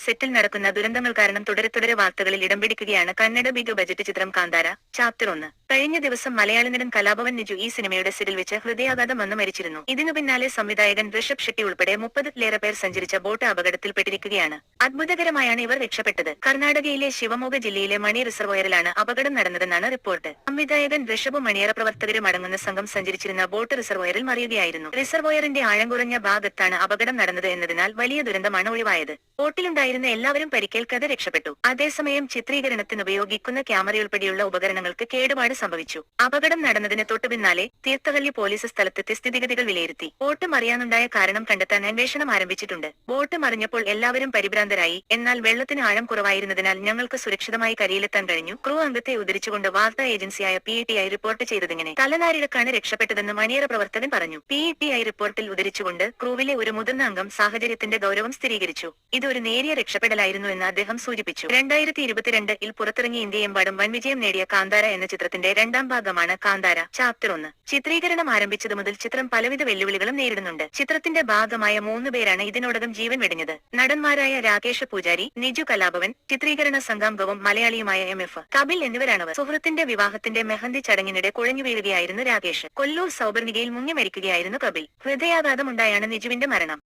സെറ്റിൽ നടക്കുന്ന ദുരന്തങ്ങൾ കാരണം തുടരെ വാർത്തകളിൽ ഇടം പിടിക്കുകയാണ് കന്നഡ ബിഗ് ബജറ്റ് ചിത്രം കാന്താര ചാപ്റ്റർ 1. കഴിഞ്ഞ ദിവസം മലയാളി നടൻ കലാഭവൻ നിജു ഈ സിനിമയുടെ സെറ്റിൽ വെച്ച് ഹൃദയാഘാതം വന്നു മരിച്ചിരുന്നു. ഇതിനു പിന്നാലെ സംവിധായകൻ ഋഷഭ് ഷെട്ടി ഉൾപ്പെടെ 30-ലേറെ പേർ സഞ്ചരിച്ച ബോട്ട് അപകടത്തിൽപ്പെട്ടിരിക്കുകയാണ്. അത്ഭുതകരമായാണ് ഇവർ രക്ഷപ്പെട്ടത്. കർണാടകയിലെ ശിവമോഗ ജില്ലയിലെ മണി റിസർവോയറിലാണ് അപകടം നടന്നതെന്നാണ് റിപ്പോർട്ട്. സംവിധായകൻ ഋഷഭും മണിയറ പ്രവർത്തകരും അടങ്ങുന്ന സംഘം സഞ്ചരിച്ചിരുന്ന ബോട്ട് റിസർവോയറിൽ മറിയുകയായിരുന്നു. റിസർവോയറിന്റെ ആഴം കുറഞ്ഞ ഭാഗത്താണ് അപകടം നടന്നത് എന്നതിനാൽ വലിയ ദുരന്തമാണ് ഒഴിവായത്. ബോട്ടിലുണ്ടായിരുന്ന എല്ലാവരും പരിക്കേൽക്കാതെ രക്ഷപ്പെട്ടു. അതേസമയം ചിത്രീകരണത്തിന് ഉപയോഗിക്കുന്ന ക്യാമറയുൾപ്പെടെയുള്ള ഉപകരണങ്ങൾക്ക് കേടുപാട് സംഭവിച്ചു. അപകടം നടന്നതിന് തൊട്ടുപിന്നാലെ തീർത്ഥഹള്ളി പോലീസ് സ്ഥലത്തെത്തി സ്ഥിതിഗതികൾ വിലയിരുത്തി. ബോട്ട് മറിയാനുണ്ടായ കാരണം കണ്ടെത്താൻ അന്വേഷണം ആരംഭിച്ചിട്ടുണ്ട്. ബോട്ട് മറിഞ്ഞപ്പോൾ എല്ലാവരും പരിഭ്രാന്തരായി. എന്നാൽ വെള്ളത്തിന് ആഴം കുറവായിരുന്നതിനാൽ ഞങ്ങൾക്ക് സുരക്ഷിതമായി കരയിലെത്താൻ കഴിഞ്ഞു. ക്രൂ അംഗത്തെ ഉദ്ധരിച്ചുകൊണ്ട് വാർത്താ ഏജൻസിയായ PTI റിപ്പോർട്ട് ചെയ്തതിങ്ങനെ. തലനാരിഴക്കാണ് രക്ഷപ്പെട്ടതെന്ന് മണിയറ പ്രവർത്തകൻ പറഞ്ഞു. PTI റിപ്പോർട്ടിൽ ഉദ്ധരിച്ചുകൊണ്ട് ക്രൂവിലെ ഒരു മുതിർന്ന അംഗം സാഹചര്യത്തിന്റെ ഗൗരവം സ്ഥിരീകരിച്ചു. ഇതൊരു നേരിയ രക്ഷപ്പെടലായിരുന്നു എന്ന് അദ്ദേഹം സൂചിപ്പിച്ചു. 2022-ൽ പുറത്തിറങ്ങി ഇന്ത്യയെമ്പാടും വൻ വിജയം നേടിയ കാന്താര എന്ന ചിത്രത്തിന്റെ രണ്ടാം ഭാഗമാണ് കാന്താര ചാപ്റ്റർ 1. ചിത്രീകരണം ആരംഭിച്ചതു മുതൽ ചിത്രം പലവിധ വെല്ലുവിളികളും നേരിടുന്നുണ്ട്. ചിത്രത്തിന്റെ ഭാഗമായ 3 പേരാണ് ഇതിനോടകം ജീവൻ വെടിഞ്ഞത്. നടന്മാരായ രാകേഷ് പൂജാരി, നിജു കലാഭവൻ, ചിത്രീകരണ സംഘാംഗവും മലയാളിയുമായ MF കപിൽ എന്നിവരാണവർ. സുഹൃത്തിന്റെ വിവാഹത്തിന്റെ മെഹന്തി ചടങ്ങിനിടെ കുഴഞ്ഞു വീഴുകയായിരുന്നു രാകേഷ്. കൊല്ലൂർ സൗപർണികയിൽ മുങ്ങി മരിക്കുകയായിരുന്നു കപിൽ. ഹൃദയാഘാതമുണ്ടായാണ് നിജുവിന്റെ മരണം.